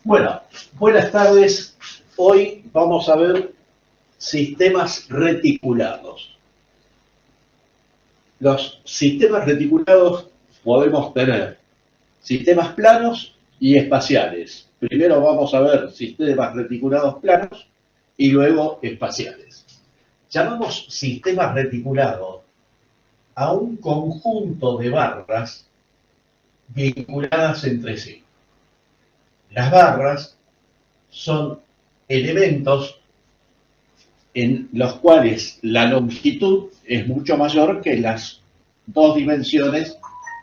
Bueno, buenas tardes. Hoy vamos a ver sistemas reticulados. Los sistemas reticulados podemos tener sistemas planos y espaciales. Primero vamos a ver sistemas reticulados planos y luego espaciales. Llamamos sistemas reticulados a un conjunto de barras vinculadas entre sí. Las barras son elementos en los cuales la longitud es mucho mayor que las dos dimensiones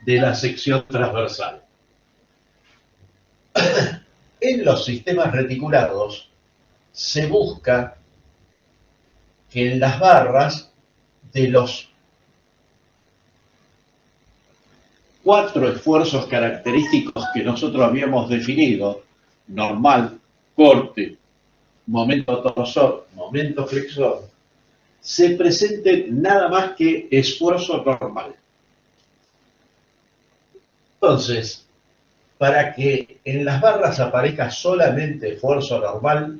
de la sección transversal. En los sistemas reticulados se busca que en las barras de los 4 esfuerzos característicos que nosotros habíamos definido, normal, corte, momento torsor, momento flexor, se presente nada más que esfuerzo normal. Entonces, para que en las barras aparezca solamente esfuerzo normal,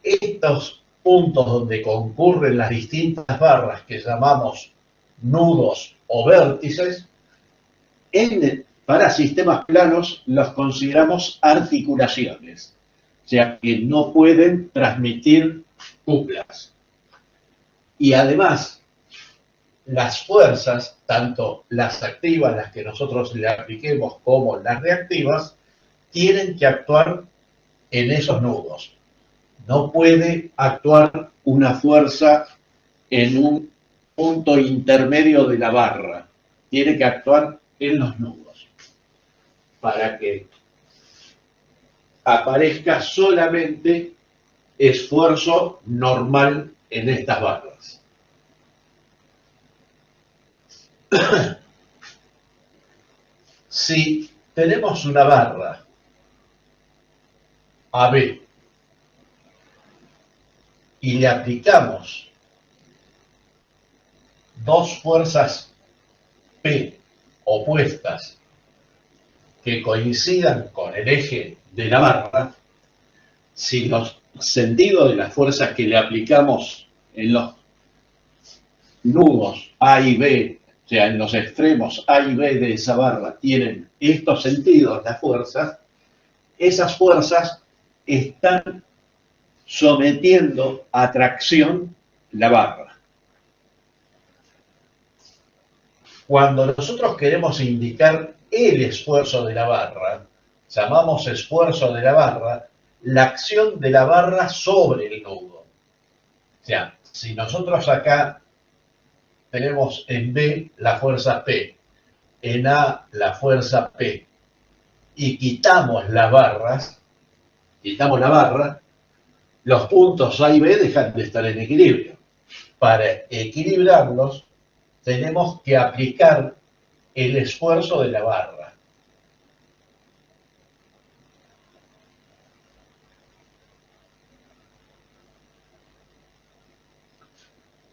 estos puntos donde concurren las distintas barras que llamamos nudos o vértices, para sistemas planos los consideramos articulaciones, o sea que no pueden transmitir cuplas. Y además, las fuerzas, tanto las activas, las que nosotros le apliquemos, como las reactivas, tienen que actuar en esos nudos. No puede actuar una fuerza en un punto intermedio de la barra, tiene que actuar en los nudos, para que aparezca solamente esfuerzo normal en estas barras. Si tenemos una barra AB y le aplicamos dos fuerzas P opuestas que coincidan con el eje de la barra, si los sentidos de las fuerzas que le aplicamos en los nudos A y B, o sea, en los extremos A y B de esa barra, tienen estos sentidos, las fuerzas, esas fuerzas están sometiendo a tracción la barra. Cuando nosotros queremos indicar el esfuerzo de la barra, llamamos esfuerzo de la barra, la acción de la barra sobre el nudo. O sea, si nosotros acá tenemos en B la fuerza P, en A la fuerza P, y quitamos las barras, quitamos la barra, los puntos A y B dejan de estar en equilibrio. Para equilibrarlos, tenemos que aplicar el esfuerzo de la barra.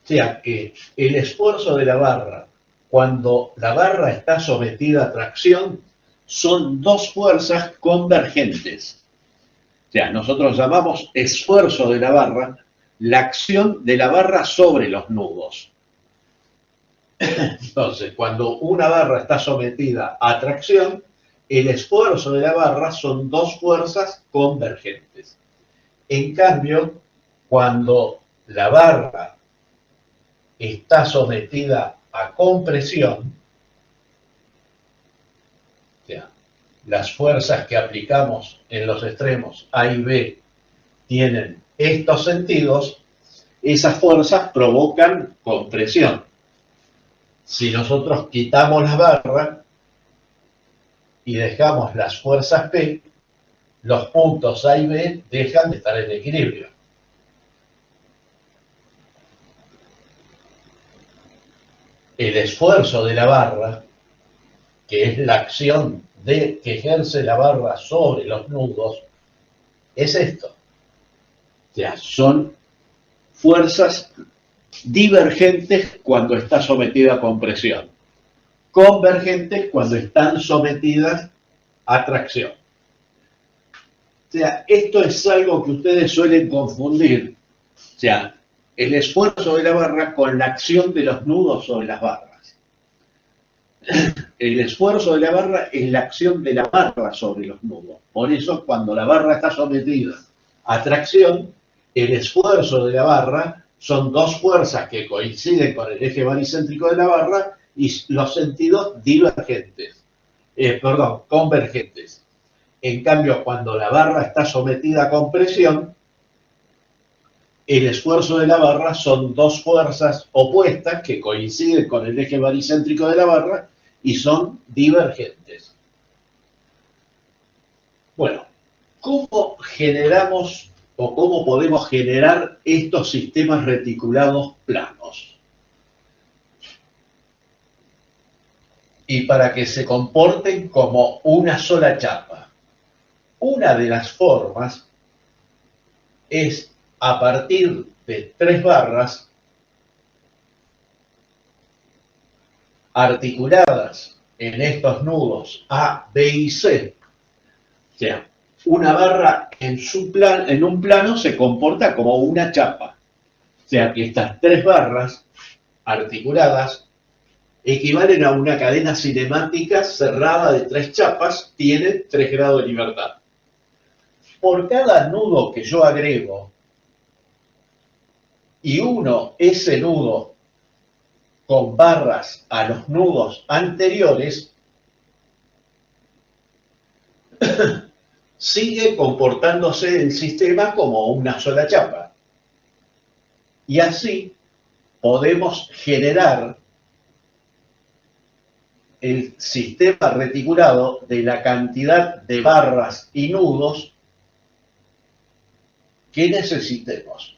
O sea que el esfuerzo de la barra, cuando la barra está sometida a tracción, son dos fuerzas convergentes. O sea, nosotros llamamos esfuerzo de la barra la acción de la barra sobre los nudos. Entonces, cuando una barra está sometida a tracción, el esfuerzo de la barra son dos fuerzas convergentes. En cambio, cuando la barra está sometida a compresión, o sea, las fuerzas que aplicamos en los extremos A y B tienen estos sentidos, esas fuerzas provocan compresión. Si nosotros quitamos la barra y dejamos las fuerzas P, los puntos A y B dejan de estar en equilibrio. El esfuerzo de la barra, que es la acción que ejerce la barra sobre los nudos, es esto. O sea, son fuerzas divergentes cuando está sometida a compresión, convergentes cuando están sometidas a tracción. sea, esto es algo que ustedes suelen confundir. O sea, el esfuerzo de la barra con la acción de los nudos sobre las barras. El esfuerzo de la barra es la acción de la barra sobre los nudos. Por eso, cuando la barra está sometida a tracción, el esfuerzo de la barra son dos fuerzas que coinciden con el eje baricéntrico de la barra y los sentidos divergentes, convergentes. En cambio, cuando la barra está sometida a compresión, el esfuerzo de la barra son dos fuerzas opuestas que coinciden con el eje baricéntrico de la barra y son divergentes. Bueno, ¿cómo generamos o cómo podemos generar estos sistemas reticulados planos? Y para que se comporten como una sola chapa. Una de las formas es a partir de tres barras articuladas en estos nudos A, B y C. O sea, una barra en un plano se comporta como una chapa. O sea, que estas tres barras articuladas equivalen a una cadena cinemática cerrada de tres chapas, tiene 3 grados de libertad. Por cada nudo que yo agrego y uno ese nudo con barras a los nudos anteriores, sigue comportándose el sistema como una sola chapa. Y así podemos generar el sistema reticulado de la cantidad de barras y nudos que necesitemos.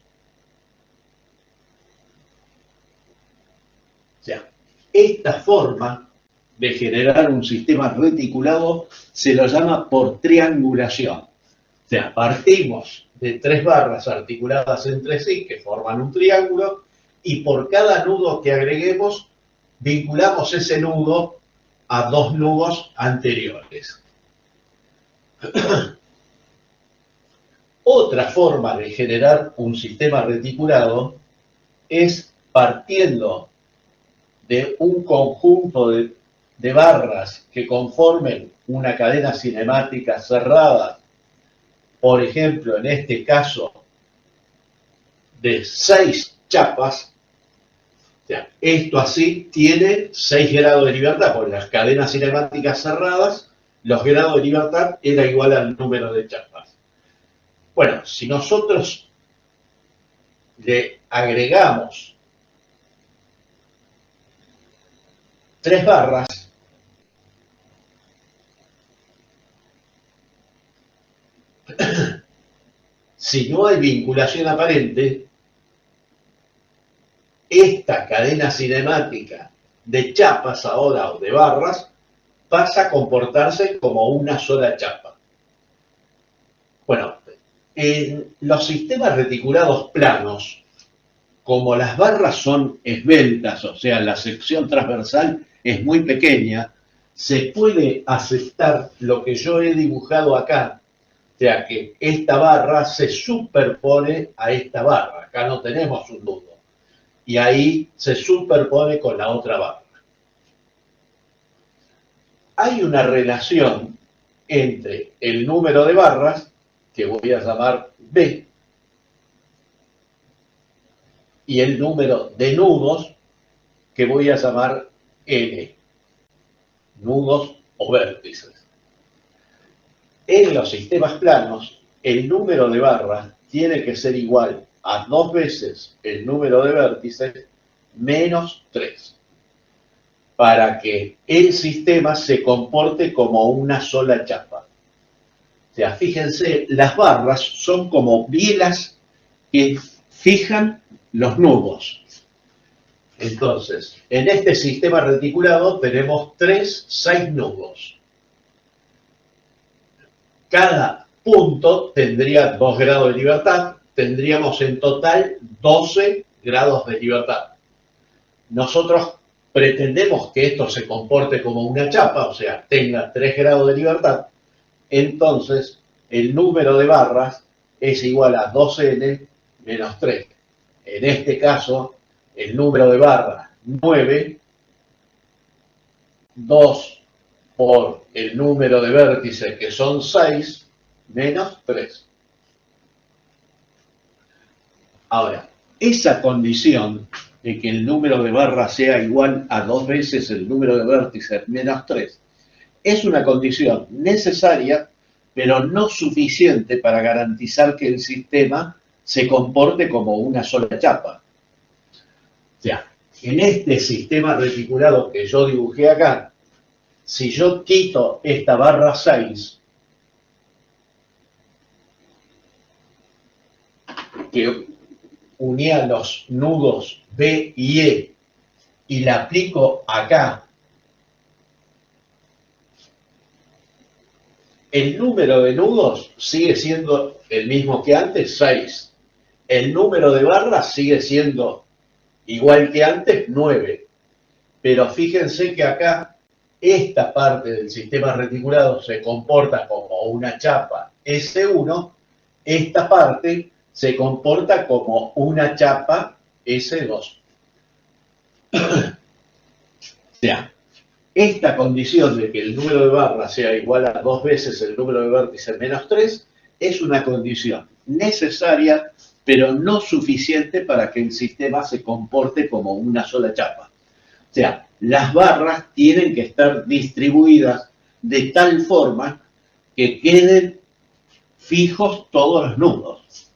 O sea, esta forma de generar un sistema reticulado se lo llama por triangulación. O sea, partimos de tres barras articuladas entre sí que forman un triángulo y por cada nudo que agreguemos vinculamos ese nudo a dos nudos anteriores. Otra forma de generar un sistema reticulado es partiendo de un conjunto de barras que conformen una cadena cinemática cerrada, por ejemplo, en este caso, de 6 chapas. O sea, esto así tiene 6 grados de libertad, porque las cadenas cinemáticas cerradas, los grados de libertad era igual al número de chapas. Bueno, si nosotros le agregamos 3 barras, si no hay vinculación aparente, esta cadena cinemática de chapas ahora o de barras pasa a comportarse como una sola chapa. Bueno, en los sistemas reticulados planos, como las barras son esbeltas, o sea, la sección transversal es muy pequeña, se puede aceptar lo que yo he dibujado acá, o sea, que esta barra se superpone a esta barra. Acá no tenemos un nudo. Y ahí se superpone con la otra barra. Hay una relación entre el número de barras, que voy a llamar B, y el número de nudos, que voy a llamar N, nudos o vértices. En los sistemas planos, el número de barras tiene que ser igual a 2 veces el número de vértices menos 3, para que el sistema se comporte como una sola chapa. O sea, fíjense, las barras son como bielas que fijan los nudos. Entonces, en este sistema reticulado tenemos 6 nudos. Cada punto tendría 2 grados de libertad, tendríamos en total 12 grados de libertad. Nosotros pretendemos que esto se comporte como una chapa, o sea, tenga 3 grados de libertad. Entonces, el número de barras es igual a 2n menos 3. En este caso, el número de barras 9, 2 por el número de vértices que son 6, menos 3. Ahora, esa condición de que el número de barras sea igual a 2 veces el número de vértices menos 3 es una condición necesaria, pero no suficiente para garantizar que el sistema se comporte como una sola chapa. O sea, en este sistema reticulado que yo dibujé acá, si yo quito esta barra 6, que unía los nudos B y E, y la aplico acá, el número de nudos sigue siendo el mismo que antes, 6. El número de barras sigue siendo igual que antes, 9. Pero fíjense que acá esta parte del sistema reticulado se comporta como una chapa S1, esta parte se comporta como una chapa S2. O sea, esta condición de que el número de barras sea igual a 2 veces el número de vértices menos 3 es una condición necesaria, pero no suficiente para que el sistema se comporte como una sola chapa. O sea, las barras tienen que estar distribuidas de tal forma que queden fijos todos los nudos.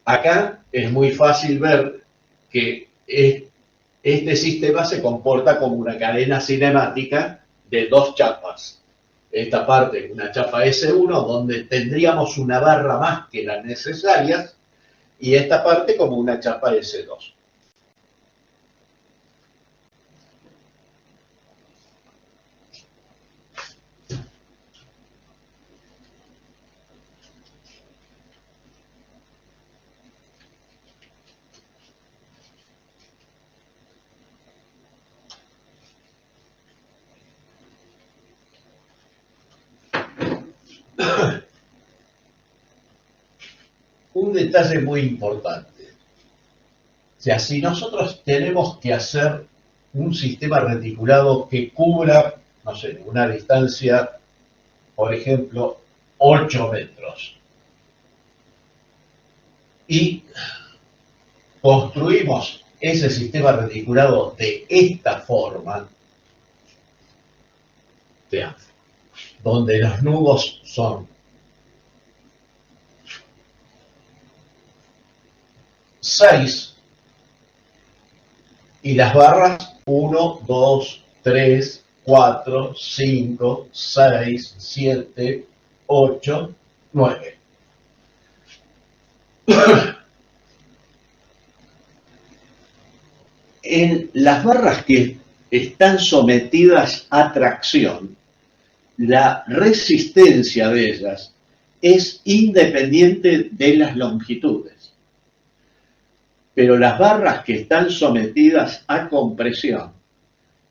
Acá es muy fácil ver que este sistema se comporta como una cadena cinemática de 2 chapas. Esta parte es una chapa S1 donde tendríamos una barra más que las necesarias y esta parte como una chapa S2. Un detalle muy importante. O sea, si nosotros tenemos que hacer un sistema reticulado que cubra, no sé, una distancia, por ejemplo, 8 metros, y construimos ese sistema reticulado de esta forma, o sea, donde los nudos son 6 y las barras 1, 2, 3, 4, 5, 6, 7, 8, 9. En las barras que están sometidas a tracción, la resistencia de ellas es independiente de las longitudes. Pero las barras que están sometidas a compresión,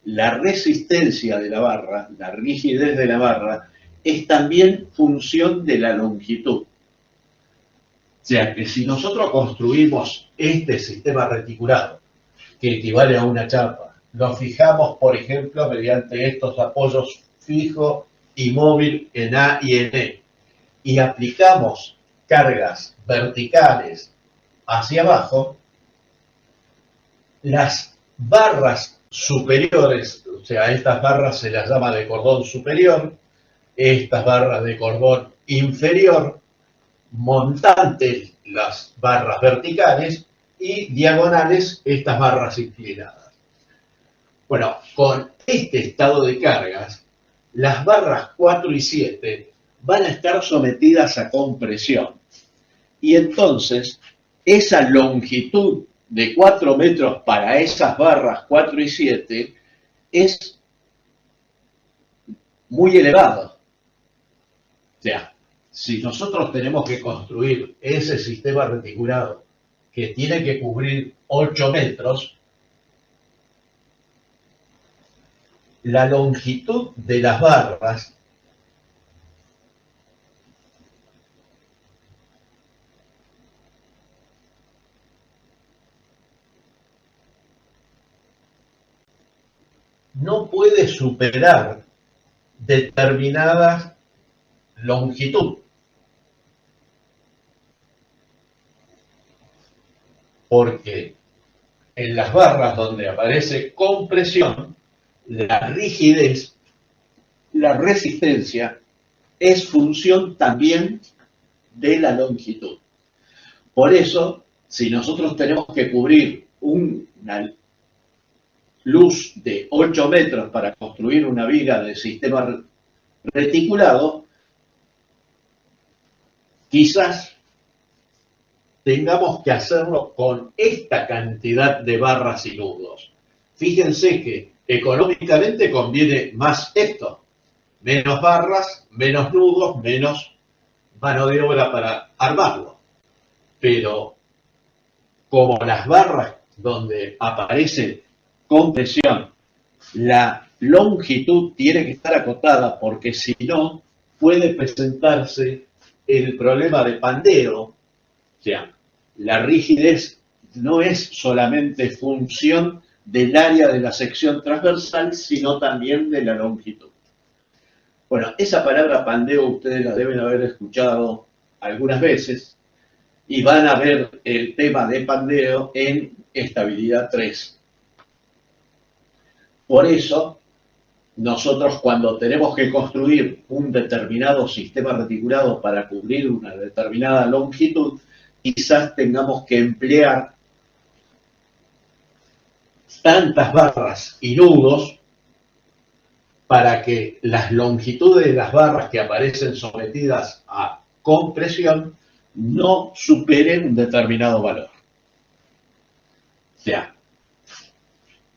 la resistencia de la barra, la rigidez de la barra, es también función de la longitud. O sea que si nosotros construimos este sistema reticulado, que equivale a una chapa, lo fijamos, por ejemplo, mediante estos apoyos fijo y móvil en A y en E, y aplicamos cargas verticales hacia abajo, las barras superiores, o sea, estas barras se las llama de cordón superior, estas barras de cordón inferior, montantes las barras verticales y diagonales estas barras inclinadas. Bueno, con este estado de cargas, las barras 4 y 7 van a estar sometidas a compresión. Y entonces, esa longitud de 4 metros para esas barras 4 y 7 es muy elevada. O sea, si nosotros tenemos que construir ese sistema reticulado que tiene que cubrir 8 metros, la longitud de las barras no puede superar determinada longitud. Porque en las barras donde aparece compresión, la rigidez, la resistencia, es función también de la longitud. Por eso, si nosotros tenemos que cubrir una luz de 8 metros para construir una viga de sistema reticulado, quizás tengamos que hacerlo con esta cantidad de barras y nudos. Fíjense que económicamente conviene más esto. Menos barras, menos nudos, menos mano de obra para armarlo. Pero como las barras donde aparece compresión, la longitud tiene que estar acotada porque si no puede presentarse el problema de pandeo. O sea, la rigidez no es solamente función del área de la sección transversal, sino también de la longitud. Bueno, esa palabra pandeo ustedes la deben haber escuchado algunas veces y van a ver el tema de pandeo en estabilidad 3. Por eso, nosotros cuando tenemos que construir un determinado sistema reticulado para cubrir una determinada longitud, quizás tengamos que emplear tantas barras y nudos para que las longitudes de las barras que aparecen sometidas a compresión no superen un determinado valor. O sea,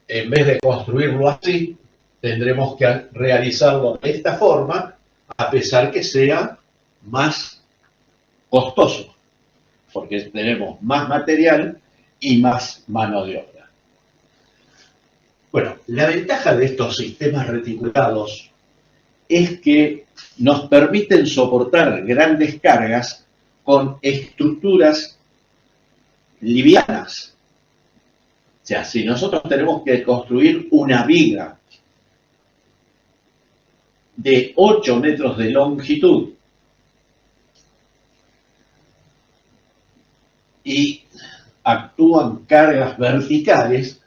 en vez de construirlo así, tendremos que realizarlo de esta forma, a pesar que sea más costoso, porque tenemos más material y más mano de obra. Bueno, la ventaja de estos sistemas reticulados es que nos permiten soportar grandes cargas con estructuras livianas. O sea, si nosotros tenemos que construir una viga de 8 metros de longitud y actúan cargas verticales,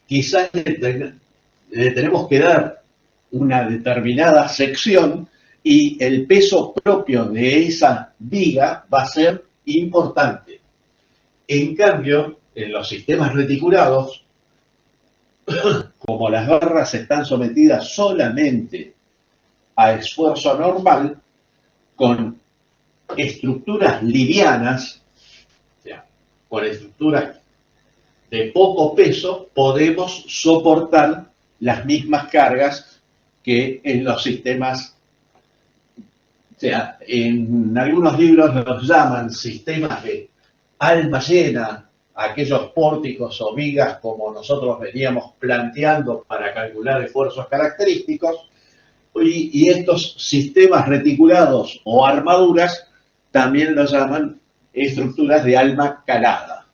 quizás le tenemos que dar una determinada sección y el peso propio de esa viga va a ser importante. En cambio, en los sistemas reticulados, como las barras están sometidas solamente a esfuerzo normal, con estructuras livianas, o sea, con estructuras de poco peso, podemos soportar las mismas cargas que en los sistemas. O sea, en algunos libros los llaman sistemas de alma llena, aquellos pórticos o vigas como nosotros veníamos planteando para calcular esfuerzos característicos, y estos sistemas reticulados o armaduras también los llaman estructuras de alma calada.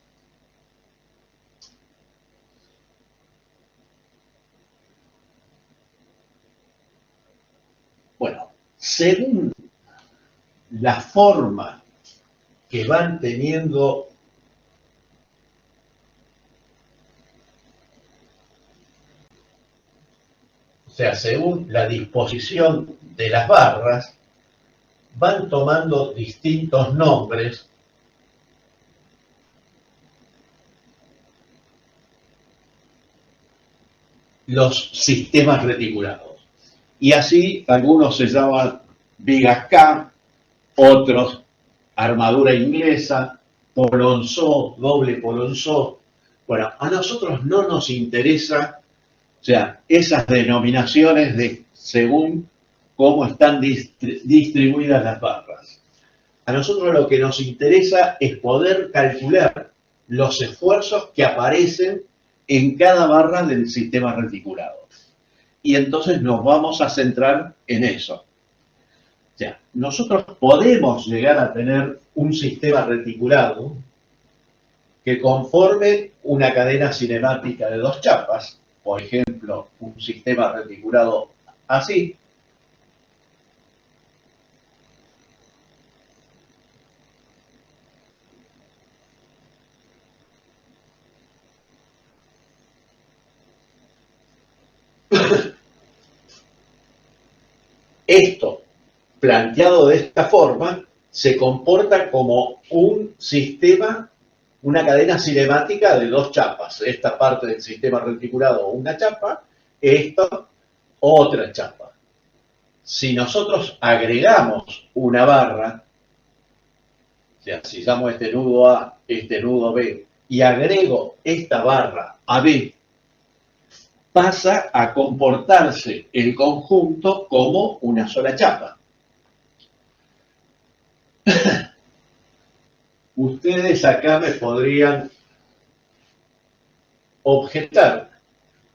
Bueno, según la forma que van teniendo o sea, según la disposición de las barras, van tomando distintos nombres los sistemas reticulados. Y así algunos se llaman vigas K, otros armadura inglesa, polonzó, doble polonzó. Bueno, a nosotros no nos interesa, o sea, esas denominaciones de según cómo están distribuidas las barras. A nosotros lo que nos interesa es poder calcular los esfuerzos que aparecen en cada barra del sistema reticulado. Y entonces nos vamos a centrar en eso. O sea, nosotros podemos llegar a tener un sistema reticulado que conforme una cadena cinemática de 2 chapas, por ejemplo, un sistema reticulado así, esto, planteado de esta forma, se comporta como un sistema, una cadena cinemática de dos chapas. Esta parte del sistema reticulado, una chapa, esta, otra chapa. Si nosotros agregamos una barra, o sea, si llamo este nudo A, este nudo B, y agrego esta barra AB, pasa a comportarse el conjunto como una sola chapa. Ustedes acá me podrían objetar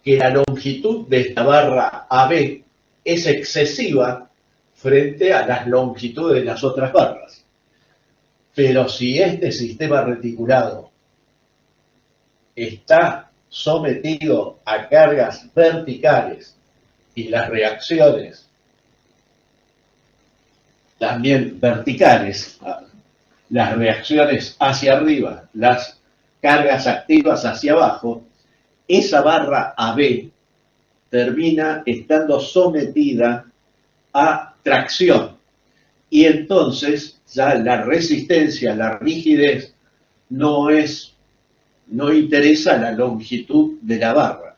que la longitud de esta barra AB es excesiva frente a las longitudes de las otras barras. Pero si este sistema reticulado está sometido a cargas verticales y las reacciones también verticales, las reacciones hacia arriba, las cargas activas hacia abajo, esa barra AB termina estando sometida a tracción. Y entonces ya la resistencia, la rigidez, no interesa la longitud de la barra.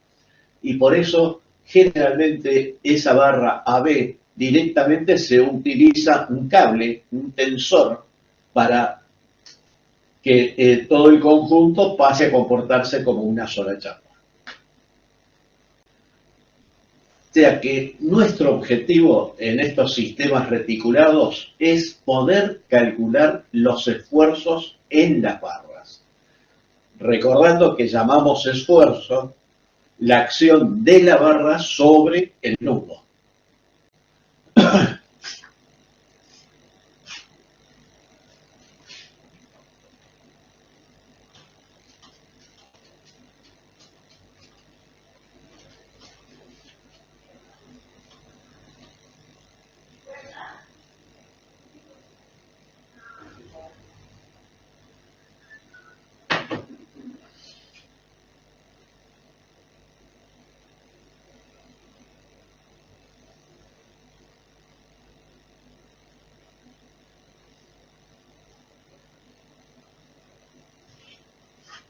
Y por eso generalmente esa barra AB directamente se utiliza un cable, un tensor, para que todo el conjunto pase a comportarse como una sola chapa. O sea que nuestro objetivo en estos sistemas reticulados es poder calcular los esfuerzos en las barras. Recordando que llamamos esfuerzo la acción de la barra sobre el nudo.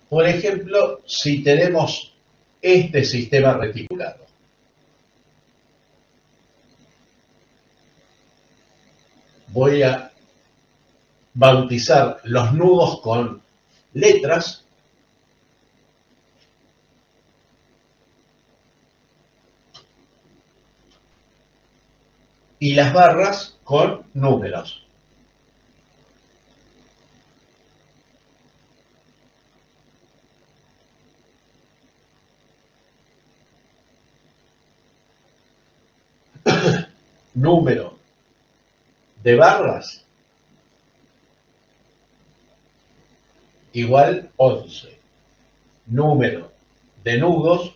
Por ejemplo, si tenemos este sistema reticulado, voy a bautizar los nudos con letras y las barras con números. Número de barras igual 11. Número de nudos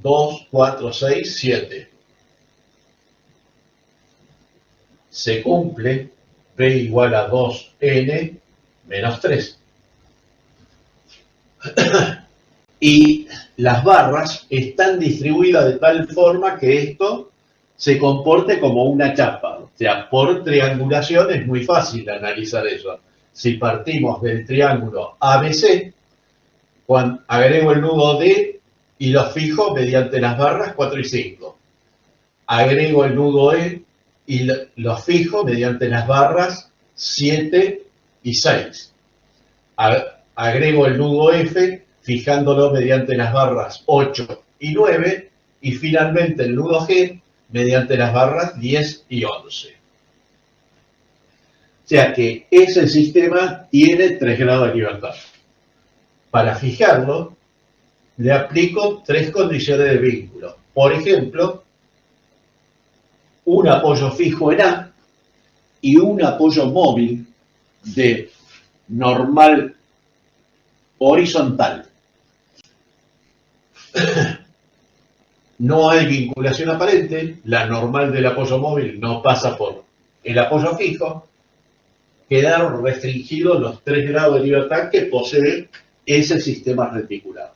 2, 4, 6, 7. Se cumple P igual a 2N menos 3. Y las barras están distribuidas de tal forma que esto se comporte como una chapa. O sea, por triangulación es muy fácil analizar eso. Si partimos del triángulo ABC, cuando agrego el nudo D y lo fijo mediante las barras 4 y 5. Agrego el nudo E y lo fijo mediante las barras 7 y 6. Agrego el nudo F fijándolo mediante las barras 8 y 9, y finalmente el nudo G mediante las barras 10 y 11. O sea que ese sistema tiene 3 grados de libertad. Para fijarlo, le aplico 3 condiciones de vínculo. Por ejemplo, un apoyo fijo en A y un apoyo móvil de normal horizontal. no hay vinculación aparente, la normal del apoyo móvil no pasa por el apoyo fijo, quedaron restringidos los 3 grados de libertad que posee ese sistema reticulado.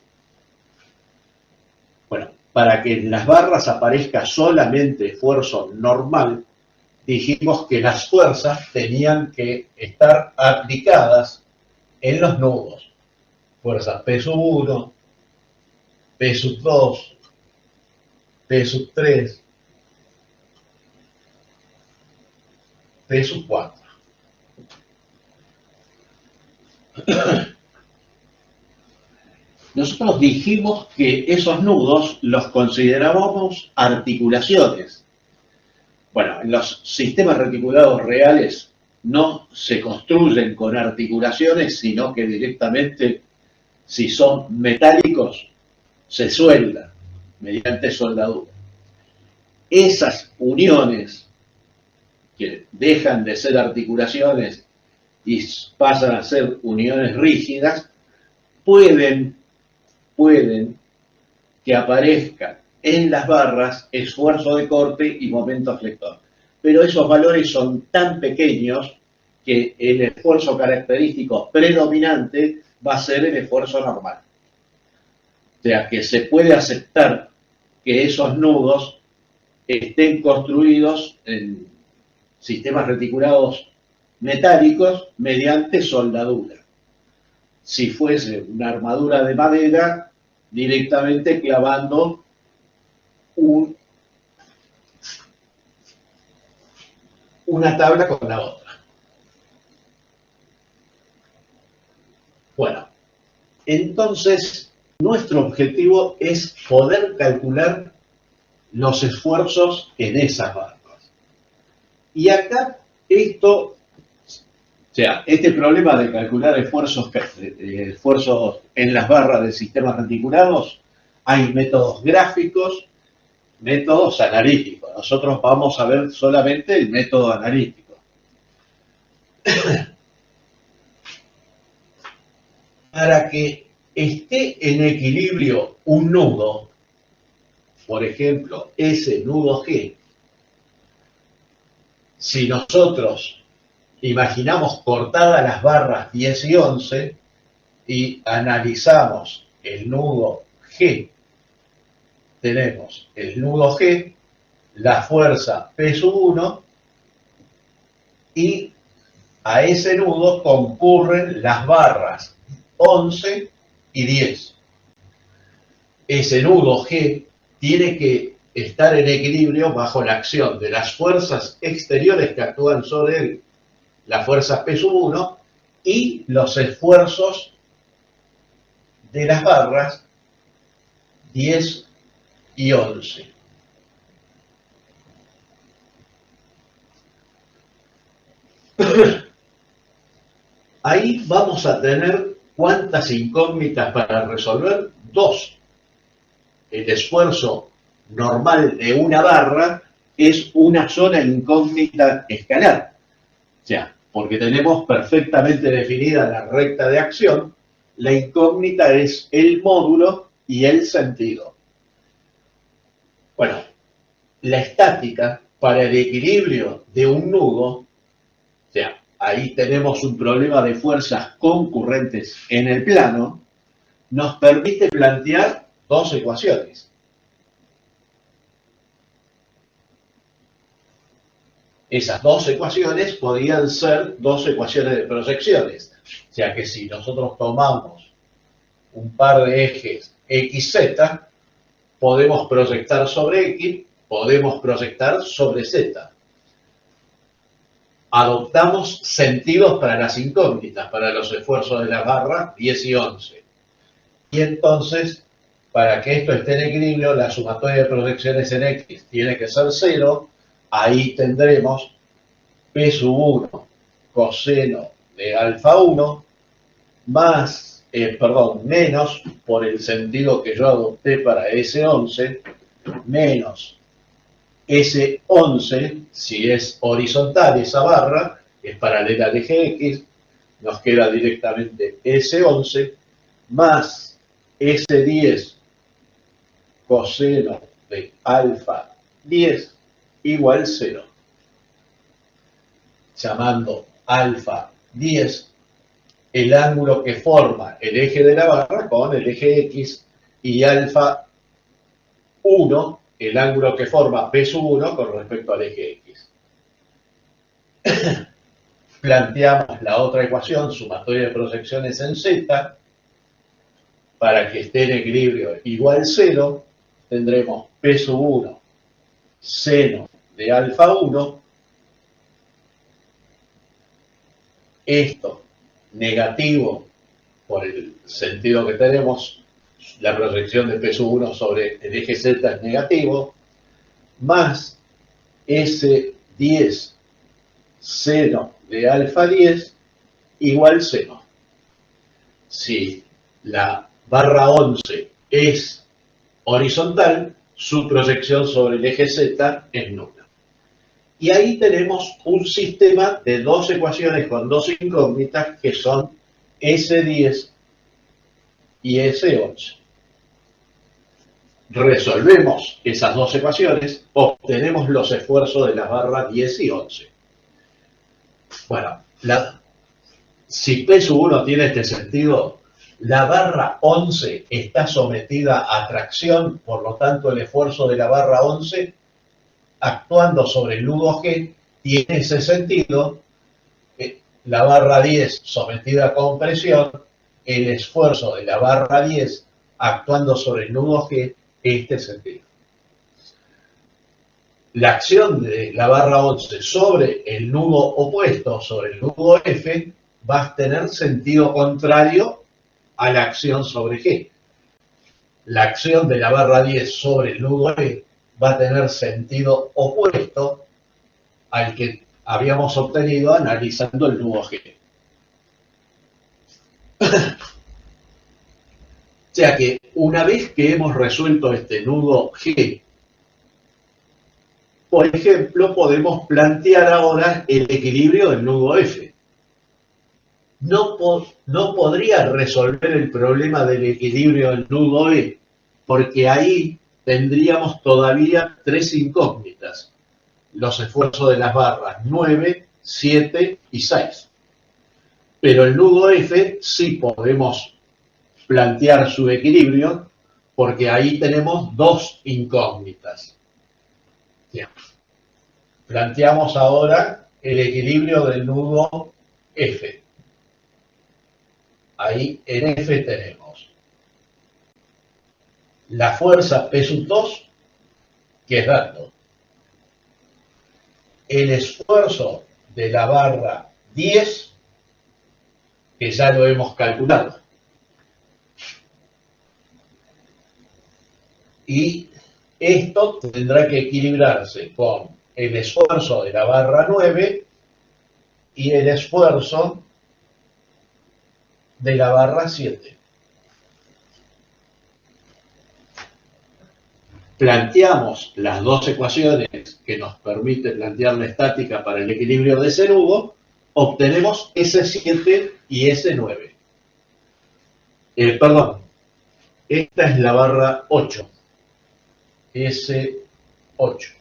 Bueno, para que en las barras aparezca solamente esfuerzo normal, dijimos que las fuerzas tenían que estar aplicadas en los nudos. Fuerza P1, P2, P3, P4. Nosotros dijimos que esos nudos los considerábamos articulaciones. Bueno, en los sistemas reticulados reales no se construyen con articulaciones, sino que directamente, si son metálicos, se sueldan mediante soldadura. Esas uniones que dejan de ser articulaciones y pasan a ser uniones rígidas, pueden que aparezcan en las barras esfuerzo de corte y momento flector. Pero esos valores son tan pequeños que el esfuerzo característico predominante va a ser el esfuerzo normal. O sea que se puede aceptar que esos nudos estén construidos en sistemas reticulados metálicos mediante soldadura. Si fuese una armadura de madera, directamente clavando una tabla con la otra. Bueno, entonces nuestro objetivo es poder calcular los esfuerzos en esas barras. Y acá esto, o sea, este problema de calcular esfuerzos en las barras de sistemas reticulados, hay métodos gráficos, métodos analíticos. Nosotros vamos a ver solamente el método analítico. Para que esté en equilibrio un nudo, por ejemplo, ese nudo G, si nosotros imaginamos cortadas las barras 10 y 11 y analizamos el nudo G, tenemos el nudo G, la fuerza P1 y a ese nudo concurren las barras 11 y 10. Ese nudo G tiene que estar en equilibrio bajo la acción de las fuerzas exteriores que actúan sobre él, la fuerza P1 y los esfuerzos de las barras 10 y 11. Ahí vamos a tener ¿cuántas incógnitas para resolver? 2. El esfuerzo normal de una barra es una sola incógnita escalar. O sea, porque tenemos perfectamente definida la recta de acción, la incógnita es el módulo y el sentido. Bueno, la estática para el equilibrio de un nudo, o sea, ahí tenemos un problema de fuerzas concurrentes en el plano, nos permite plantear 2 ecuaciones. Esas 2 ecuaciones podrían ser 2 ecuaciones de proyecciones. O sea que si nosotros tomamos un par de ejes XZ, podemos proyectar sobre X, podemos proyectar sobre Z. Adoptamos sentidos para las incógnitas, para los esfuerzos de la barra 10 y 11. Y entonces, para que esto esté en equilibrio, la sumatoria de proyecciones en X tiene que ser 0. Ahí tendremos P1 coseno de alfa 1 más, menos, por el sentido que yo adopté para S11, menos S11, si es horizontal esa barra, es paralela al eje X, nos queda directamente S11, más S10 coseno de alfa 10 igual 0, llamando alfa 10 el ángulo que forma el eje de la barra con el eje X y alfa 1 el ángulo que forma P sub 1 con respecto al eje X. Planteamos la otra ecuación, sumatoria de proyecciones en Z, para que esté en equilibrio igual 0, tendremos P sub 1 seno de alfa 1, esto negativo por el sentido que tenemos, la proyección de P sub 1 sobre el eje Z es negativo, más S10 seno de alfa 10 igual 0. Si la barra 11 es horizontal, su proyección sobre el eje Z es nula. Y ahí tenemos un sistema de dos ecuaciones con dos incógnitas que son S10 y S11. Resolvemos esas dos ecuaciones, obtenemos los esfuerzos de las barras 10 y 11. Bueno, si P sub 1 tiene este sentido, la barra 11 está sometida a tracción, por lo tanto el esfuerzo de la barra 11 actuando sobre el nudo G tiene ese sentido. La barra 10 sometida a compresión, el esfuerzo de la barra 10 actuando sobre el nudo G, este sentido. La acción de la barra 11 sobre el nudo opuesto, sobre el nudo F, va a tener sentido contrario a la acción sobre G. La acción de la barra 10 sobre el nudo E va a tener sentido opuesto al que habíamos obtenido analizando el nudo G. O sea que una vez que hemos resuelto este nudo G, por ejemplo, podemos plantear ahora el equilibrio del nudo F. No podría resolver el problema del equilibrio del nudo E, porque ahí tendríamos todavía tres incógnitas: los esfuerzos de las barras 9, 7 y 6. Pero el nudo F sí podemos plantear su equilibrio, porque ahí tenemos dos incógnitas. Bien. Planteamos ahora el equilibrio del nudo F. Ahí en F tenemos la fuerza P sub 2, que es dando el esfuerzo de la barra 10, que ya lo hemos calculado, y esto tendrá que equilibrarse con el esfuerzo de la barra 9 y el esfuerzo de la barra 7. Planteamos las dos ecuaciones que nos permiten plantear la estática para el equilibrio de ese nudo, obtenemos S7 y S9. Perdón, esta es la barra 8, S8.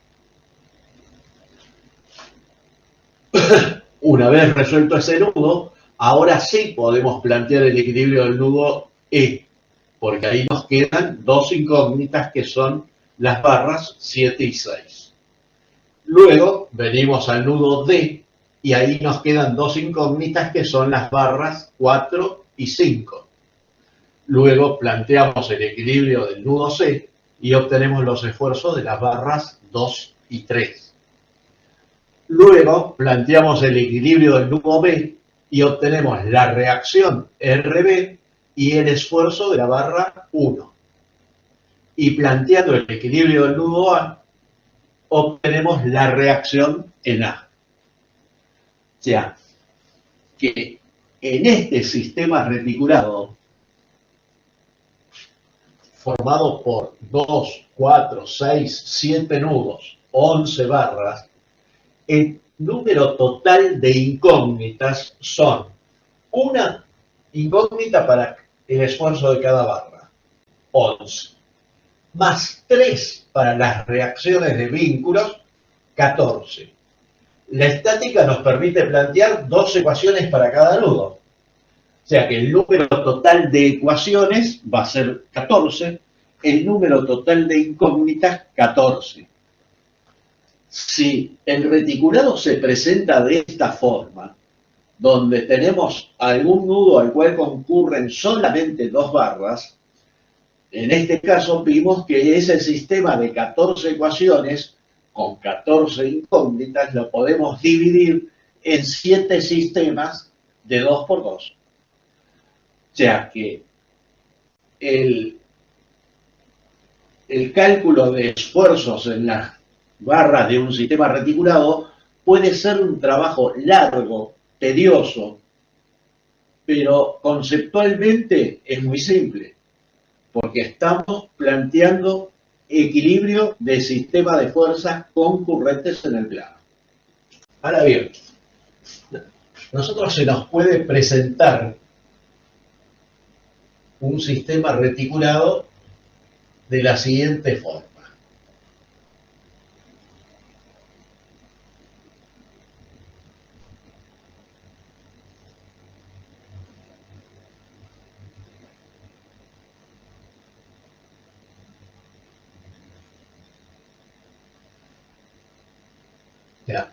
Una vez resuelto ese nudo, ahora sí podemos plantear el equilibrio del nudo E, porque ahí nos quedan dos incógnitas que son las barras 7 y 6. Luego venimos al nudo D y ahí nos quedan dos incógnitas que son las barras 4 y 5. Luego planteamos el equilibrio del nudo C y obtenemos los esfuerzos de las barras 2 y 3. Luego planteamos el equilibrio del nudo B y obtenemos la reacción RB y el esfuerzo de la barra 1. Y planteando el equilibrio del nudo A, obtenemos la reacción en A. O sea, que en este sistema reticulado, formado por 2, 4, 6, 7 nudos, 11 barras, el número total de incógnitas son una incógnita para el esfuerzo de cada barra, 11, más 3 para las reacciones de vínculos, 14. La estática nos permite plantear 2 ecuaciones para cada nudo. O sea que el número total de ecuaciones va a ser 14, el número total de incógnitas 14. Si el reticulado se presenta de esta forma, donde tenemos algún nudo al cual concurren solamente 2 barras, en este caso vimos que ese sistema de 14 ecuaciones con 14 incógnitas lo podemos dividir en 7 sistemas de 2 por 2. O sea que el cálculo de esfuerzos en las barras de un sistema reticulado puede ser un trabajo largo, tedioso, pero conceptualmente es muy simple, porque estamos planteando equilibrio de sistema de fuerzas concurrentes en el plano. Ahora bien, nosotros se nos puede presentar un sistema reticulado de la siguiente forma. Ya.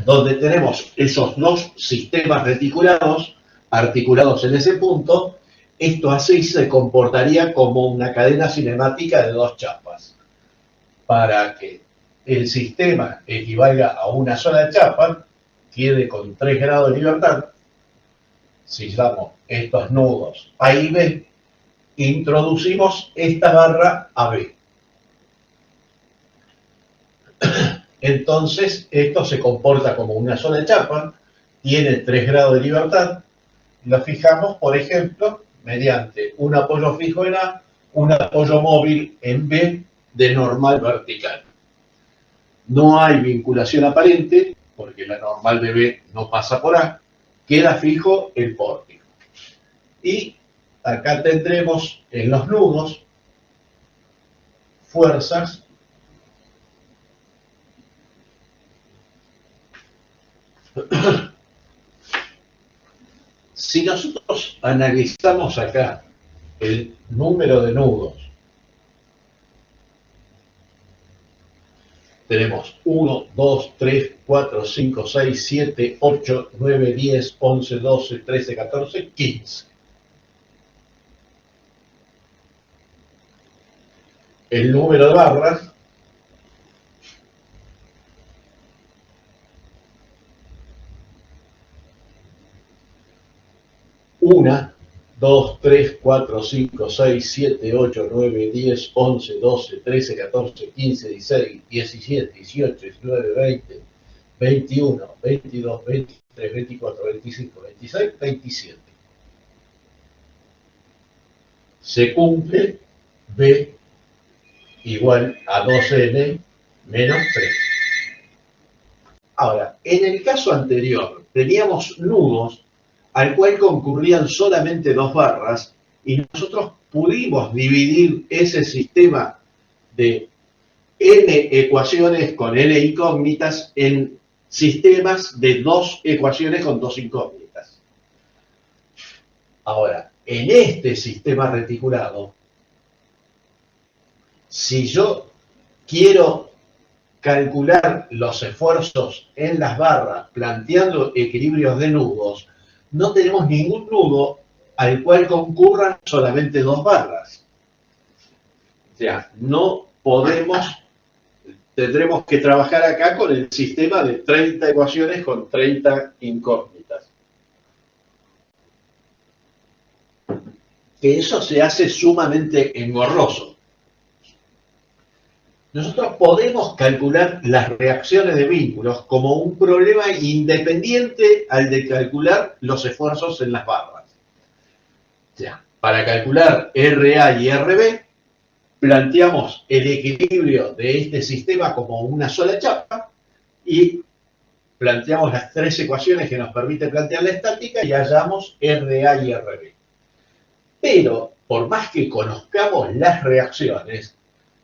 Donde tenemos esos 2 sistemas reticulados, articulados en ese punto, esto así se comportaría como una cadena cinemática de 2 chapas. Para que el sistema equivalga a una sola chapa, quede con 3 grados de libertad, si damos estos nudos A y B, introducimos esta barra AB. Entonces, esto se comporta como una sola chapa, tiene 3 grados de libertad, lo fijamos, por ejemplo, mediante un apoyo fijo en A, un apoyo móvil en B de normal vertical. No hay vinculación aparente, porque la normal de B no pasa por A, queda fijo el pórtico. Y acá tendremos en los nudos fuerzas si nosotros analizamos acá el número de nudos, tenemos 1, 2, 3, 4, 5, 6, 7, 8, 9, 10, 11, 12, 13, 14, 15. El número de barras una, 2, 3, 4, 5, 6, 7, 8, 9, 10, 11, 12, 13, 14, 15, 16, 17, 18, 19, 20, 21, 22, 23, 24, 25, 26, 27. Se cumple B igual a 2N menos 3. Ahora, en el caso anterior, teníamos nudos al cual concurrían solamente 2 barras y nosotros pudimos dividir ese sistema de n ecuaciones con n incógnitas en sistemas de 2 ecuaciones con 2 incógnitas. Ahora, en este sistema reticulado, si yo quiero calcular los esfuerzos en las barras planteando equilibrios de nudos, no tenemos ningún nudo al cual concurran solamente 2 barras. O sea, no podemos, tendremos que trabajar acá con el sistema de 30 ecuaciones con 30 incógnitas. Que eso se hace sumamente engorroso. Nosotros podemos calcular las reacciones de vínculos como un problema independiente al de calcular los esfuerzos en las barras. O sea, para calcular RA y RB, planteamos el equilibrio de este sistema como una sola chapa y planteamos las 3 ecuaciones que nos permiten plantear la estática y hallamos RA y RB. Pero, por más que conozcamos las reacciones,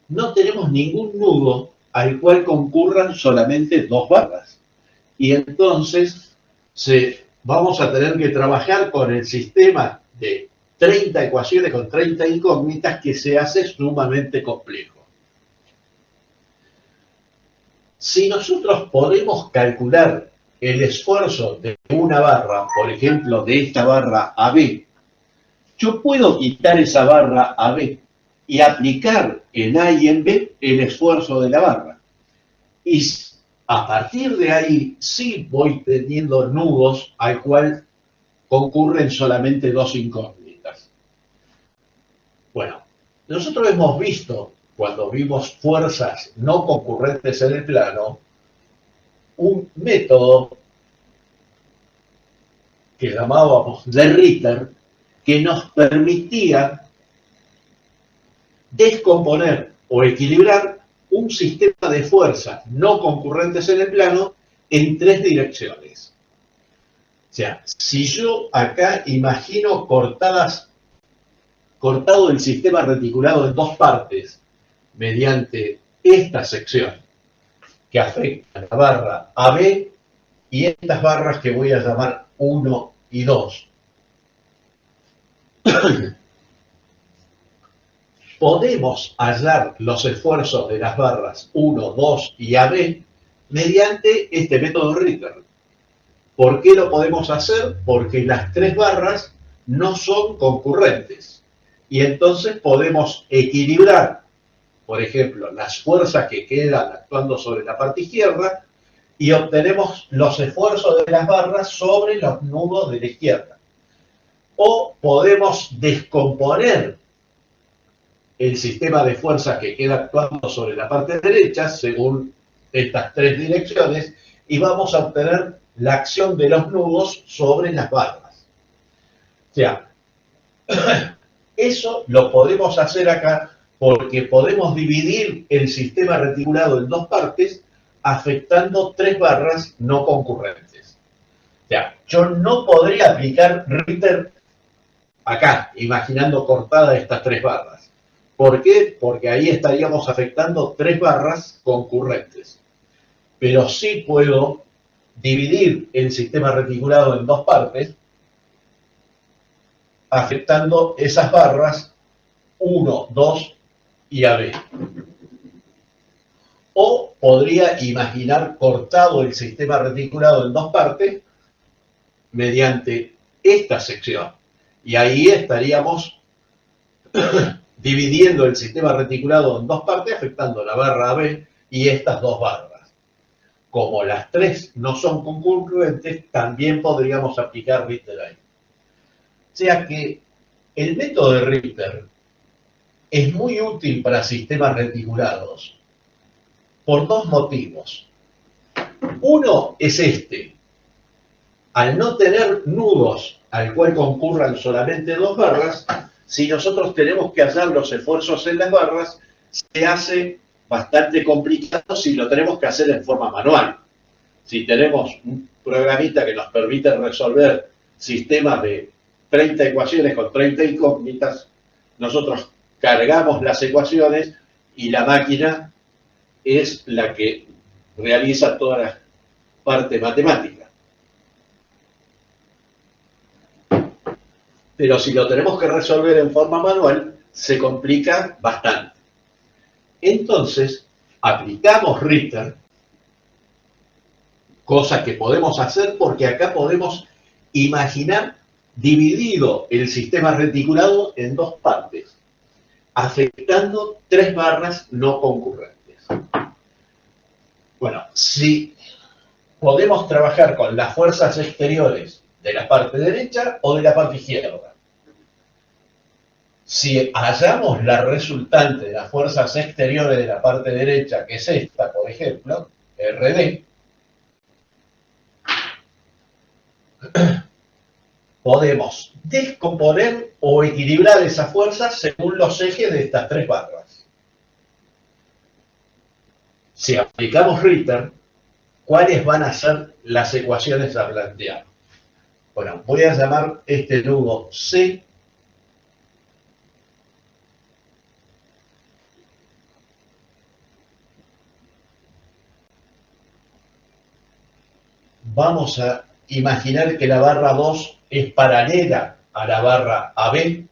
no tenemos ningún nudo al cual concurran solamente dos barras. Y entonces vamos a tener que trabajar con el sistema de 30 ecuaciones con 30 incógnitas que se hace sumamente complejo. Si nosotros podemos calcular el esfuerzo de una barra, por ejemplo, de esta barra AB, yo puedo quitar esa barra AB y aplicar en A y en B el esfuerzo de la barra. Y a partir de ahí sí voy teniendo nudos al cual concurren solamente dos incógnitas. Bueno, nosotros hemos visto, cuando vimos fuerzas no concurrentes en el plano, un método que llamábamos de Ritter, que nos permitía descomponer o equilibrar un sistema de fuerzas no concurrentes en el plano en tres direcciones. O sea, si yo acá imagino cortado el sistema reticulado en dos partes mediante esta sección que afecta a la barra AB y estas barras que voy a llamar 1 y 2. Podemos hallar los esfuerzos de las barras 1, 2 y AB mediante este método Ritter. ¿Por qué lo podemos hacer? Porque las tres barras no son concurrentes. Y entonces podemos equilibrar, por ejemplo, las fuerzas que quedan actuando sobre la parte izquierda y obtenemos los esfuerzos de las barras sobre los nudos de la izquierda. O podemos descomponer el sistema de fuerzas que queda actuando sobre la parte derecha, según estas tres direcciones, y vamos a obtener la acción de los nudos sobre las barras. O sea, eso lo podemos hacer acá porque podemos dividir el sistema reticulado en dos partes afectando tres barras no concurrentes. O sea, yo no podría aplicar Ritter acá, imaginando cortadas estas tres barras. ¿Por qué? Porque ahí estaríamos afectando tres barras concurrentes. Pero sí puedo dividir el sistema reticulado en dos partes, afectando esas barras 1, 2 y AB. O podría imaginar cortado el sistema reticulado en dos partes mediante esta sección. Y ahí estaríamos dividiendo el sistema reticulado en dos partes, afectando la barra AB y estas dos barras. Como las tres no son concurrentes, también podríamos aplicar Ritter ahí. O sea que el método de Ritter es muy útil para sistemas reticulados por dos motivos. Uno es este. Al no tener nudos al cual concurran solamente dos barras, si nosotros tenemos que hacer los esfuerzos en las barras, se hace bastante complicado si lo tenemos que hacer en forma manual. Si tenemos un programita que nos permite resolver sistemas de 30 ecuaciones con 30 incógnitas, nosotros cargamos las ecuaciones y la máquina es la que realiza toda la parte matemática. Pero si lo tenemos que resolver en forma manual, se complica bastante. Entonces, aplicamos Ritter, cosa que podemos hacer porque acá podemos imaginar dividido el sistema reticulado en dos partes, afectando tres barras no concurrentes. Bueno, si podemos trabajar con las fuerzas exteriores de la parte derecha o de la parte izquierda. Si hallamos la resultante de las fuerzas exteriores de la parte derecha, que es esta, por ejemplo, RD, podemos descomponer o equilibrar esas fuerzas según los ejes de estas tres barras. Si aplicamos Ritter, ¿cuáles van a ser las ecuaciones a plantear? Bueno, voy a llamar este nudo C vamos a imaginar que la barra 2 es paralela a la barra AB,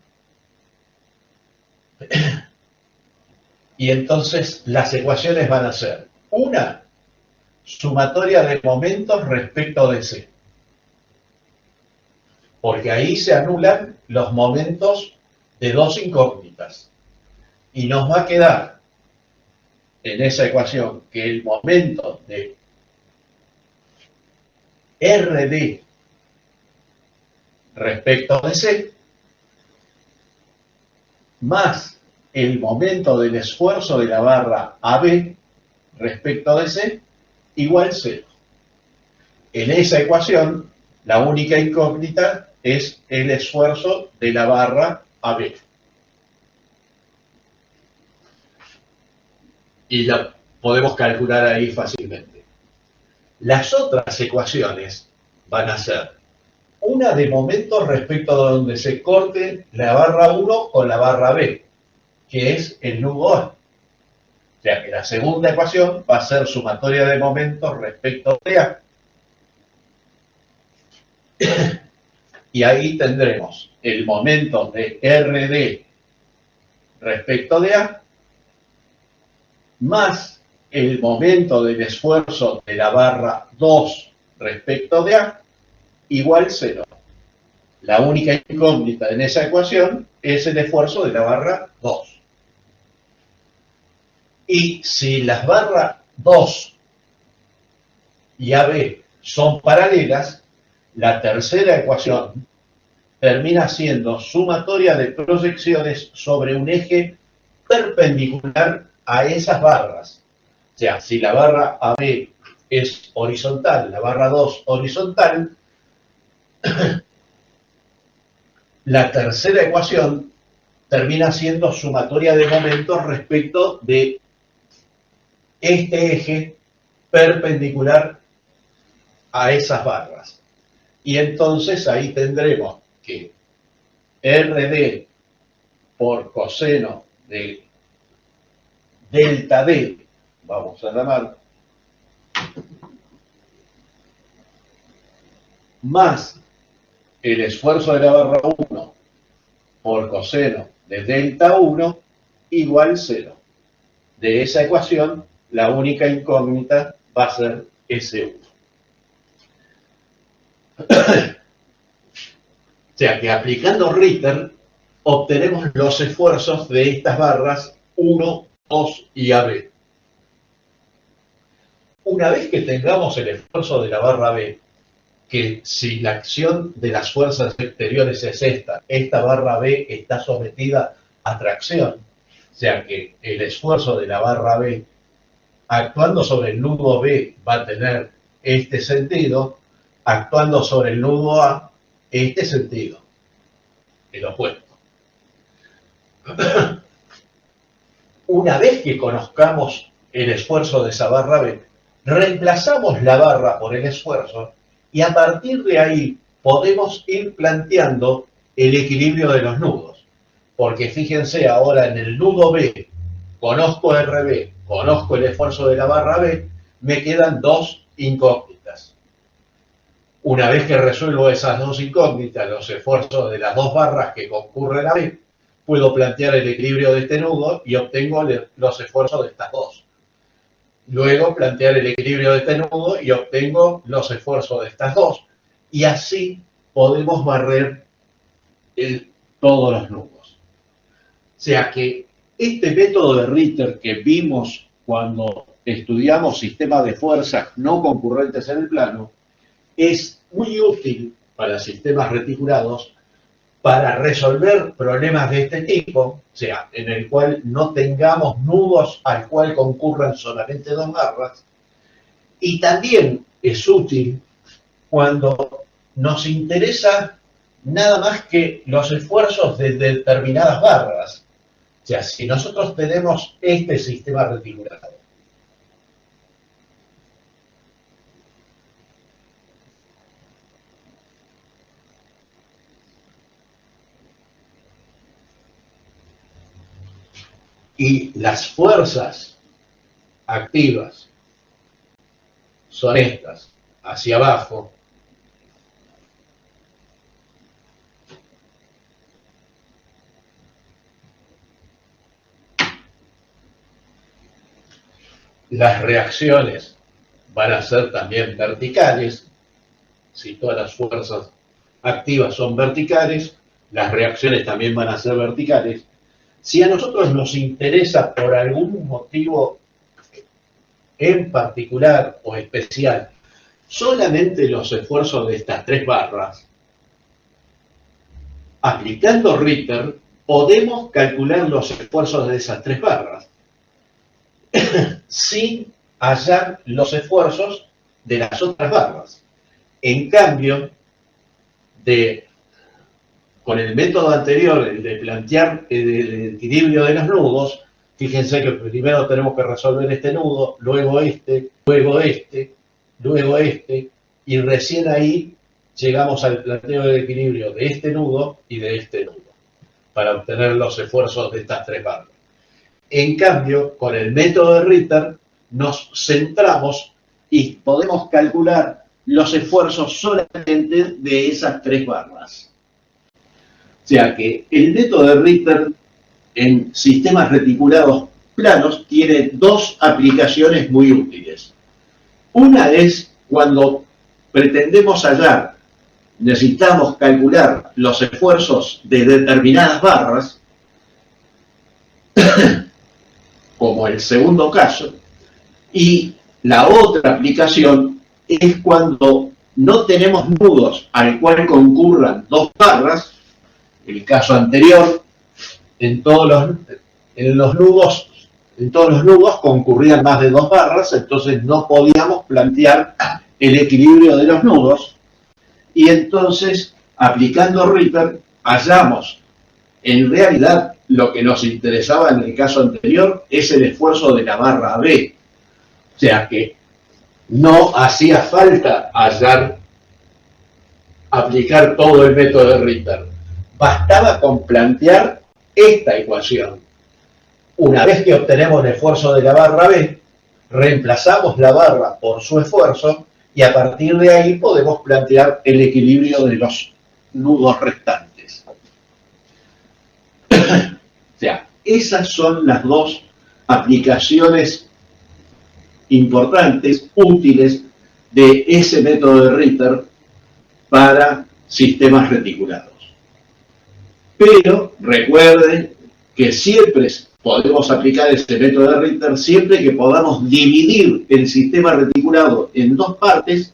y entonces las ecuaciones van a ser una sumatoria de momentos respecto de C, porque ahí se anulan los momentos de dos incógnitas, y nos va a quedar en esa ecuación que el momento de RD respecto de C más el momento del esfuerzo de la barra AB respecto de C igual 0. En esa ecuación, la única incógnita es el esfuerzo de la barra AB. Y la podemos calcular ahí fácilmente. Las otras ecuaciones van a ser una de momento respecto a donde se corte la barra 1 con la barra B, que es el nudo A. O sea que la segunda ecuación va a ser sumatoria de momentos respecto de A. Y ahí tendremos el momento de RD respecto de A más el momento del esfuerzo de la barra 2 respecto de A igual 0. La única incógnita en esa ecuación es el esfuerzo de la barra 2. Y si las barras 2 y AB son paralelas, la tercera ecuación termina siendo sumatoria de proyecciones sobre un eje perpendicular a esas barras. O sea, si la barra AB es horizontal, la barra 2 horizontal, la tercera ecuación termina siendo sumatoria de momentos respecto de este eje perpendicular a esas barras. Y entonces ahí tendremos que RD por coseno de delta D, vamos a llamar, más el esfuerzo de la barra 1 por coseno de delta 1 igual 0. De esa ecuación, la única incógnita va a ser S1. O sea que aplicando Ritter obtenemos los esfuerzos de estas barras 1, 2 y AB. Una vez que tengamos el esfuerzo de la barra B, que si la acción de las fuerzas exteriores es esta barra B está sometida a tracción, o sea que el esfuerzo de la barra B actuando sobre el nudo B va a tener este sentido, actuando sobre el nudo A, este sentido, el opuesto. Una vez que conozcamos el esfuerzo de esa barra B, reemplazamos la barra por el esfuerzo y a partir de ahí podemos ir planteando el equilibrio de los nudos. Porque fíjense ahora en el nudo B, conozco RB, conozco el esfuerzo de la barra B, me quedan dos incógnitas. Una vez que resuelvo esas dos incógnitas, los esfuerzos de las dos barras que concurren a B, puedo plantear el equilibrio de este nudo y obtengo los esfuerzos de estas dos. Luego plantear el equilibrio de este nudo y obtengo los esfuerzos de estas dos. Y así podemos barrer todos los nudos. O sea que este método de Ritter que vimos cuando estudiamos sistemas de fuerzas no concurrentes en el plano es muy útil para sistemas reticulados para resolver problemas de este tipo, o sea, en el cual no tengamos nudos al cual concurran solamente dos barras, y también es útil cuando nos interesa nada más que los esfuerzos de determinadas barras. O sea, si nosotros tenemos este sistema reticulado, y las fuerzas activas son estas, hacia abajo, las reacciones van a ser también verticales. Si todas las fuerzas activas son verticales, las reacciones también van a ser verticales. Si a nosotros nos interesa por algún motivo en particular o especial solamente los esfuerzos de estas tres barras, aplicando Ritter podemos calcular los esfuerzos de esas tres barras sin hallar los esfuerzos de las otras barras. En cambio, con el método anterior, el de plantear el equilibrio de los nudos, fíjense que primero tenemos que resolver este nudo, luego este, luego este, luego este, y recién ahí llegamos al planteo del equilibrio de este nudo y de este nudo, para obtener los esfuerzos de estas tres barras. En cambio, con el método de Ritter, nos centramos y podemos calcular los esfuerzos solamente de esas tres barras. O sea que el método de Ritter en sistemas reticulados planos tiene dos aplicaciones muy útiles. Una es cuando pretendemos hallar, necesitamos calcular los esfuerzos de determinadas barras, como el segundo caso, y la otra aplicación es cuando no tenemos nudos al cual concurran dos barras. El caso anterior, en todos los nudos concurrían más de dos barras, entonces no podíamos plantear el equilibrio de los nudos, y entonces, aplicando Ritter, hallamos, en realidad, lo que nos interesaba en el caso anterior es el esfuerzo de la barra B. O sea que no hacía falta aplicar todo el método de Ritter. Bastaba con plantear esta ecuación. Una vez que obtenemos el esfuerzo de la barra B, reemplazamos la barra por su esfuerzo y a partir de ahí podemos plantear el equilibrio de los nudos restantes. O sea, esas son las dos aplicaciones importantes, útiles, de ese método de Ritter para sistemas reticulados. Pero recuerden que siempre podemos aplicar ese método de Ritter siempre que podamos dividir el sistema reticulado en dos partes,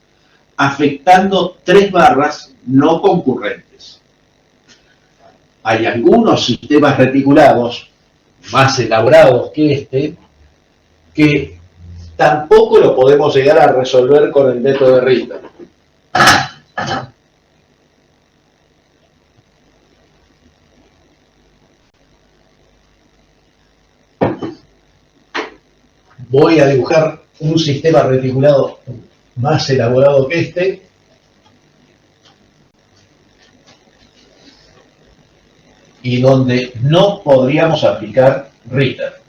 afectando tres barras no concurrentes. Hay algunos sistemas reticulados más elaborados que este, que tampoco lo podemos llegar a resolver con el método de Ritter. Voy a dibujar un sistema reticulado más elaborado que este. Y donde no podríamos aplicar Ritter.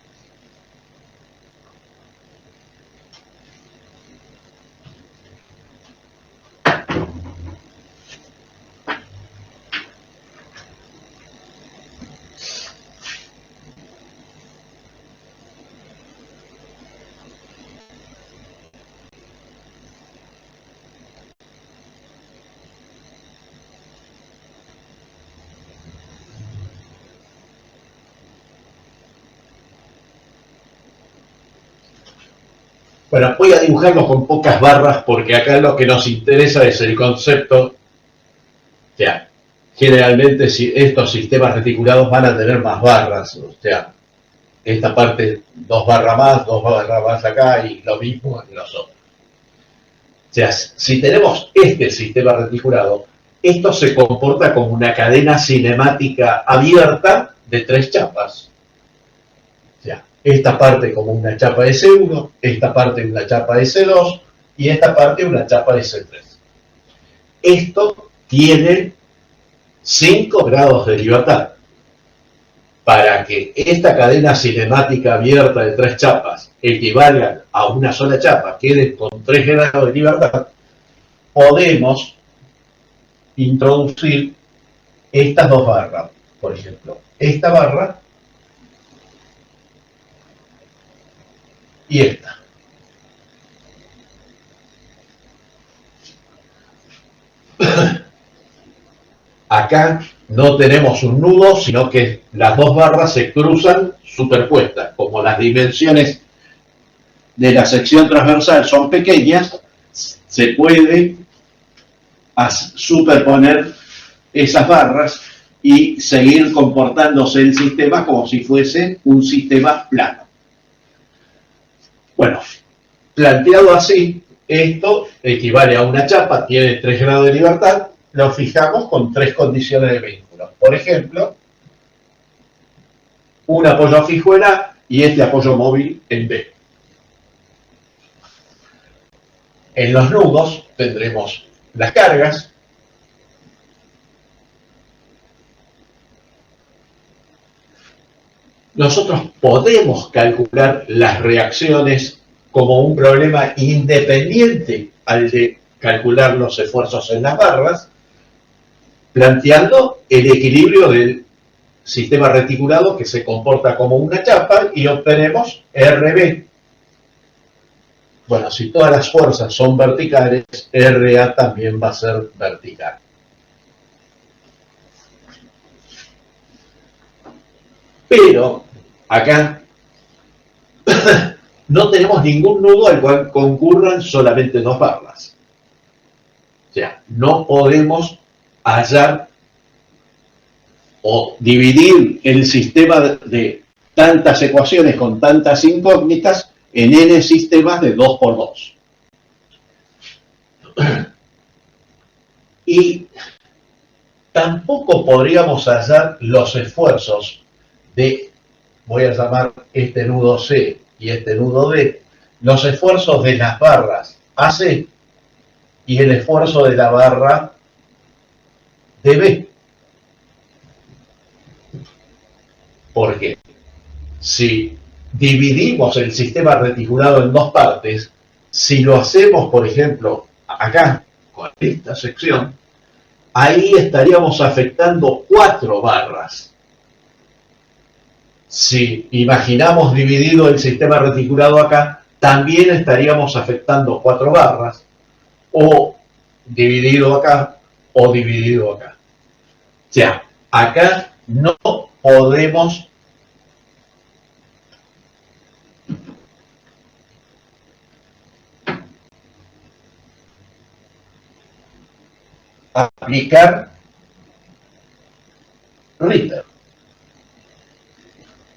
Bueno, voy a dibujarlo con pocas barras porque acá lo que nos interesa es el concepto. O sea, generalmente si estos sistemas reticulados van a tener más barras. O sea, esta parte 2 barras más acá y lo mismo en los otros. O sea, si tenemos este sistema reticulado, esto se comporta como una cadena cinemática abierta de 3 chapas. O sea, esta parte como una chapa S1, esta parte una chapa S2 y esta parte una chapa S3. Esto tiene 5 grados de libertad. Para que esta cadena cinemática abierta de 3 chapas equivalgan a una sola chapa, queden con 3 grados de libertad, podemos introducir estas dos barras. Por ejemplo, esta barra y esta. Acá no tenemos un nudo, sino que las dos barras se cruzan superpuestas. Como las dimensiones de la sección transversal son pequeñas, se puede superponer esas barras y seguir comportándose el sistema como si fuese un sistema plano. Bueno, planteado así, esto equivale a una chapa, tiene 3 grados de libertad, lo fijamos con 3 condiciones de vínculo. Por ejemplo, un apoyo fijo en A y este apoyo móvil en B. En los nudos tendremos las cargas, nosotros podemos calcular las reacciones como un problema independiente al de calcular los esfuerzos en las barras, planteando el equilibrio del sistema reticulado que se comporta como una chapa y obtenemos RB. Bueno, si todas las fuerzas son verticales, RA también va a ser vertical. Pero acá no tenemos ningún nudo al cual concurran solamente 2 barras. O sea, no podemos hallar o dividir el sistema de tantas ecuaciones con tantas incógnitas en n sistemas de 2 por 2. Y tampoco podríamos hallar los esfuerzos de, voy a llamar este nudo C y este nudo D, los esfuerzos de las barras AC y el esfuerzo de la barra DB. Porque si dividimos el sistema reticulado en 2 partes, si lo hacemos, por ejemplo, acá, con esta sección, ahí estaríamos afectando 4 barras. Si imaginamos dividido el sistema reticulado acá, también estaríamos afectando 4 barras, o dividido acá, o dividido acá. O sea, acá no podemos aplicar Ritter.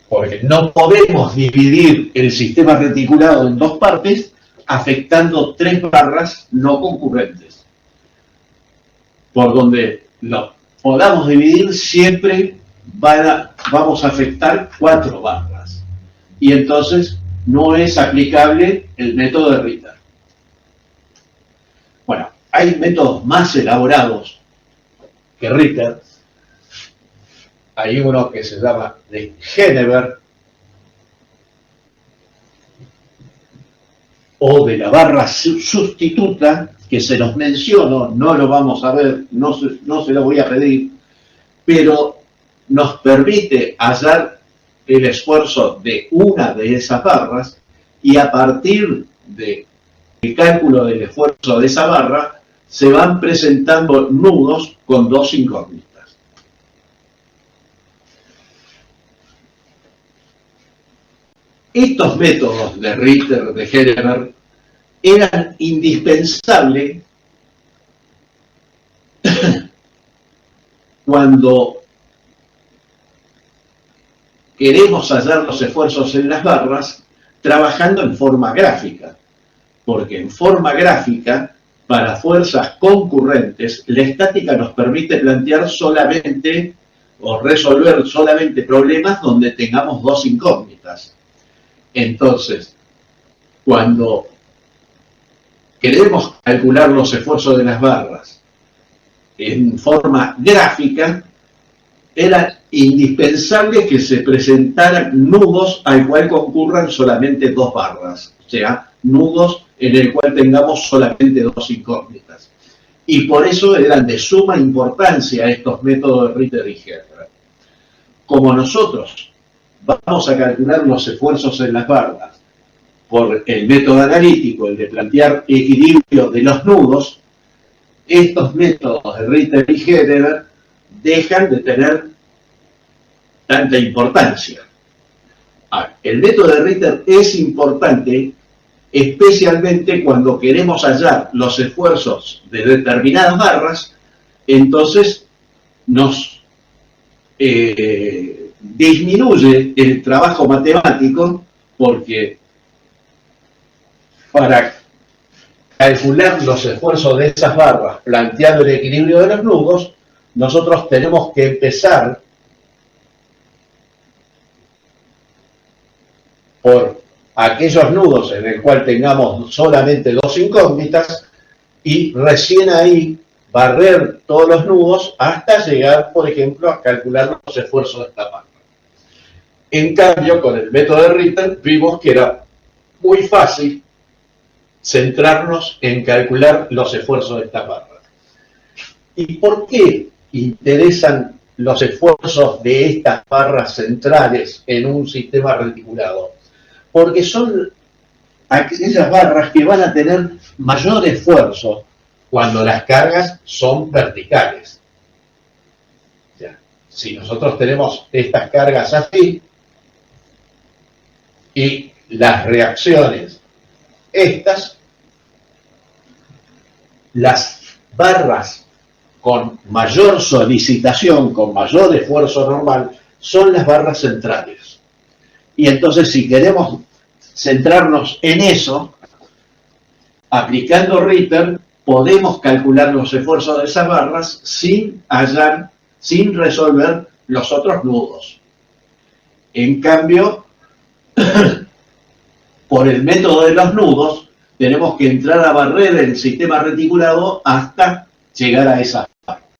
Porque no podemos dividir el sistema reticulado en 2 partes afectando 3 barras no concurrentes. Por donde lo podamos dividir siempre vamos a afectar 4 barras. Y entonces no es aplicable el método de Ritter. Bueno, hay métodos más elaborados que Ritter. Hay uno que se llama de Genever o de la barra sustituta, que se los menciono, no lo vamos a ver, no se lo voy a pedir, pero nos permite hallar el esfuerzo de una de esas barras y a partir del cálculo del esfuerzo de esa barra se van presentando nudos con 2 incógnitas. Estos métodos de Ritter, de Genever, eran indispensables cuando queremos hallar los esfuerzos en las barras trabajando en forma gráfica, porque en forma gráfica, para fuerzas concurrentes, la estática nos permite plantear solamente o resolver solamente problemas donde tengamos 2 incógnitas. Entonces, cuando queremos calcular los esfuerzos de las barras en forma gráfica, era indispensable que se presentaran nudos al cual concurran solamente 2 barras, o sea, nudos en el cual tengamos solamente 2 incógnitas. Y por eso eran de suma importancia estos métodos de Ritter y Herbert. Como nosotros vamos a calcular los esfuerzos en las barras por el método analítico, el de plantear equilibrio de los nudos, estos métodos de Ritter y Herbert dejan de tener tanta importancia. El método de Ritter es importante especialmente cuando queremos hallar los esfuerzos de determinadas barras, entonces nos disminuye el trabajo matemático, porque para calcular los esfuerzos de esas barras planteando el equilibrio de los nudos, nosotros tenemos que empezar por aquellos nudos en el cual tengamos solamente dos incógnitas y recién ahí barrer todos los nudos hasta llegar, por ejemplo, a calcular los esfuerzos de esta barra. En cambio, con el método de Ritter vimos que era muy fácil centrarnos en calcular los esfuerzos de esta barra. ¿Y por qué interesan los esfuerzos de estas barras centrales en un sistema reticulado? Porque son aquellas barras que van a tener mayor esfuerzo cuando las cargas son verticales. Ya. Si nosotros tenemos estas cargas así y las reacciones estas, las barras con mayor solicitación, con mayor esfuerzo normal, son las barras centrales. Y entonces, si queremos centrarnos en eso, aplicando Ritter, podemos calcular los esfuerzos de esas barras sin resolver los otros nudos. En cambio, por el método de los nudos, tenemos que entrar a barrer el sistema reticulado hasta llegar a esas